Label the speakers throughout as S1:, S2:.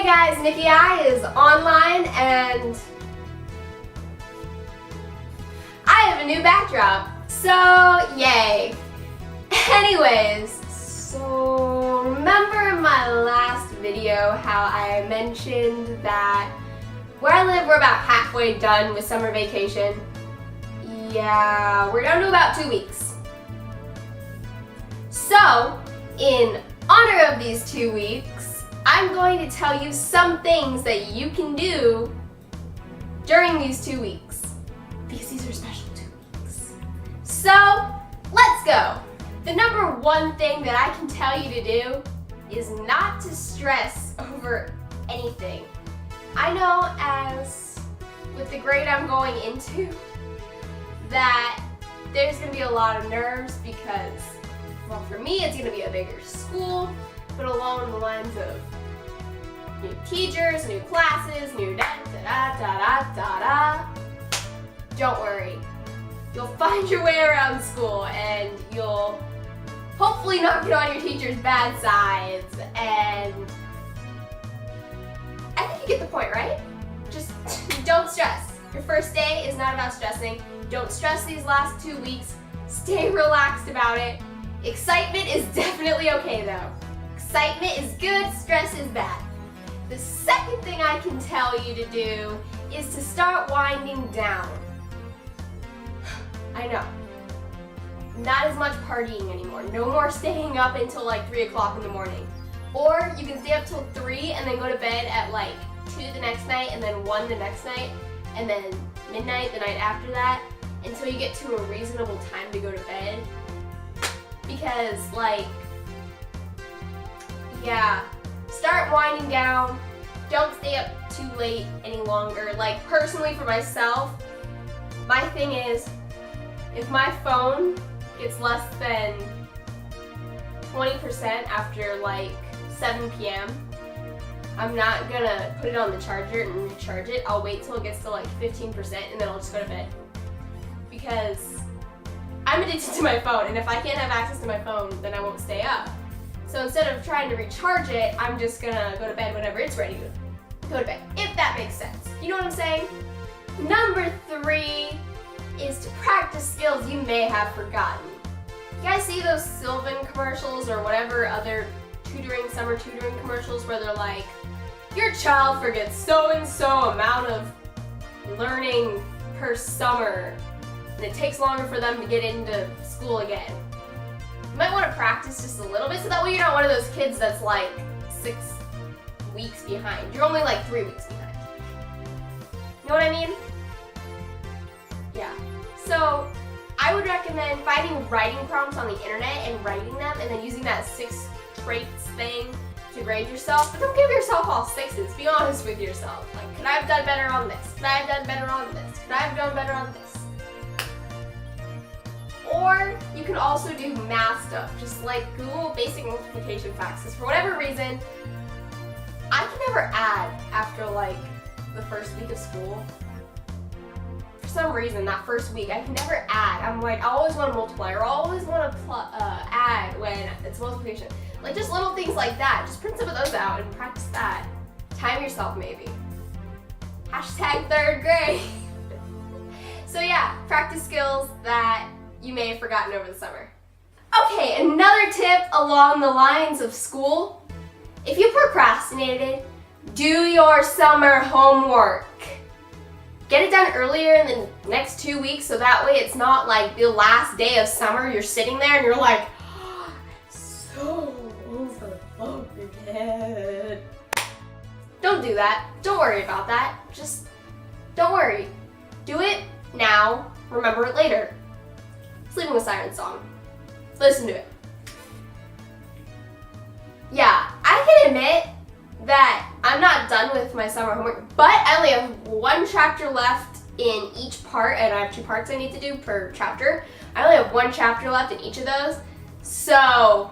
S1: guys, Nikkie I is online and I have a new backdrop, so yay. Anyways, so remember in my last video how I mentioned that where I live we're about halfway done with summer vacation? Yeah, we're down to about 2 weeks. So, in honor of these 2 weeks, I'm going to tell you some things that you can do during these 2 weeks. Because these are special 2 weeks. So, let's go. The number one thing that I can tell you to do is not to stress over anything. I know as with the grade I'm going into that there's going to be a lot of nerves because, well, for me it's going to be a bigger school, but along the lines of new teachers, new classes, new da-da-da-da-da-da. Don't worry. You'll find your way around school and you'll hopefully not get on your teacher's bad sides, and I think you get the point, right? Just don't stress. Your first day is not about stressing. Don't stress these last 2 weeks. Stay relaxed about it. Excitement is definitely okay though. Excitement is good, stress is bad. The second thing I can tell you to do is to start winding down. I know. Not as much partying anymore. No more staying up until like 3 o'clock in the morning. Or you can stay up till 3 and then go to bed at like 2 the next night and then 1 the next night and then midnight the night after that until you get to a reasonable time to go to bed. Because like, yeah, start winding down. Don't stay up too late any longer. Like personally for myself, my thing is if my phone gets less than 20% after like 7 p.m., I'm not gonna put it on the charger and recharge it. I'll wait till it gets to like 15% and then I'll just go to bed. Because I'm addicted to my phone, and if I can't have access to my phone, then I won't stay up. So instead of trying to recharge it, I'm just gonna go to bed whenever it's ready to go to bed, if that makes sense. You know what I'm saying? Number 3 is to practice skills you may have forgotten. You guys see those Sylvan commercials or whatever other summer tutoring commercials where they're like, your child forgets so and so amount of learning per summer and it takes longer for them to get into school again. You might want to practice just a little bit so that way you're not one of those kids that's like 6 weeks behind. You're only like 3 weeks behind. You know what I mean? Yeah. So I would recommend finding writing prompts on the internet and writing them and then using that 6 traits thing to grade yourself. But don't give yourself all 6s. Be honest with yourself. Like, could I have done better on this? Could I have done better on this? Could I have done better on this? Or you can also do math stuff. Just like Google basic multiplication facts. Because for whatever reason, I can never add after like the first week of school. For some reason, that first week, I can never add. I'm like, I always want to multiply or I always want to add when it's multiplication. Like just little things like that. Just print some of those out and practice that. Time yourself maybe. Hashtag 3rd grade. So yeah, practice skills that you may have forgotten over the summer. Okay, another tip along the lines of school. If you procrastinated, do your summer homework. Get it done earlier in the next 2 weeks so that way it's not like the last day of summer you're sitting there and you're like, oh, I'm so overloaded. Don't do that. Don't worry about that. Just don't worry. Do it now, remember it later. Sleeping with Sirens song. Listen to it. Yeah, I can admit that I'm not done with my summer homework, but I only have 1 chapter left in each part, and I have 2 parts I need to do per chapter. I only have 1 chapter left in each of those, so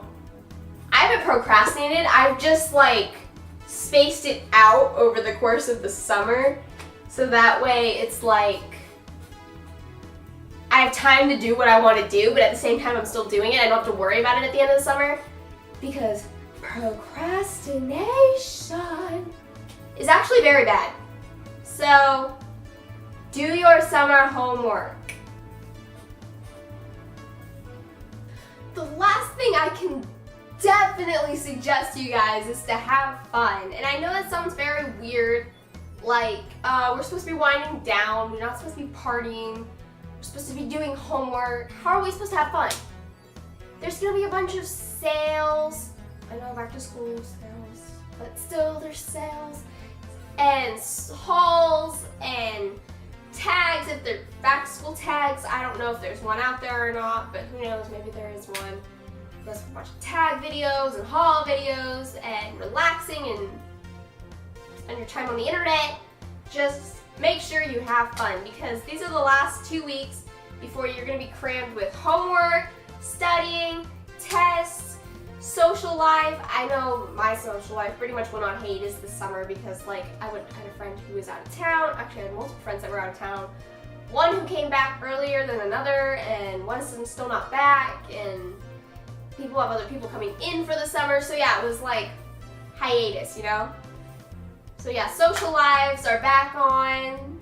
S1: I haven't procrastinated. I've just like spaced it out over the course of the summer, so that way it's like I have time to do what I want to do, but at the same time I'm still doing it. I don't have to worry about it at the end of the summer because procrastination. is actually very bad. So do your summer homework. The last thing I can definitely suggest to you guys is to have fun. And I know that sounds very weird, like we're supposed to be winding down, we're not supposed to be partying, we're supposed to be doing homework. How are we supposed to have fun? There's gonna be a bunch of sales. I know, back to school sales, but still there's sales and hauls and tags. If they're back to school tags, I don't know if there's one out there or not, but who knows, maybe there is one. There's a bunch of tag videos and haul videos and relaxing and spend your time on the internet. Just make sure you have fun, because these are the last 2 weeks before you're going to be crammed with homework, studying, tests, social life. I know my social life pretty much went on hiatus this summer because I had a friend who was out of town. Actually, I had multiple friends that were out of town. One who came back earlier than another, and one's still not back, and people have other people coming in for the summer. So yeah, it was like hiatus, you know? So yeah, social lives are back on,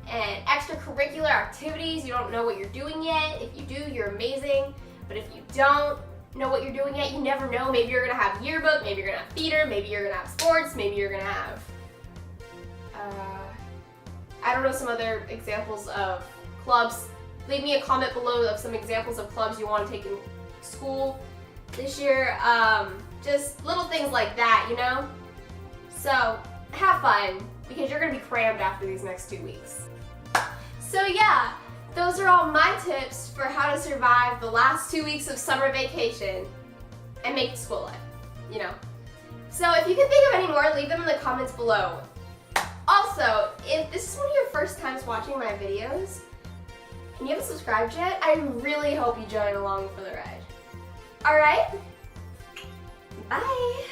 S1: and extracurricular activities, you don't know what you're doing yet. If you do, you're amazing. But if you don't know what you're doing yet, you never know. Maybe you're gonna have yearbook, maybe you're gonna have theater, maybe you're gonna have sports, maybe you're gonna have, I don't know, some other examples of clubs. Leave me a comment below of some examples of clubs you want to take in school this year. Just little things like that, you know? So have fun, because you're gonna be crammed after these next 2 weeks. So yeah, those are all my tips for how to survive the last 2 weeks of summer vacation and make it school life, you know? So if you can think of any more, leave them in the comments below. Also, if this is one of your first times watching my videos and you haven't subscribed yet, I really hope you join along for the ride. Alright? Bye!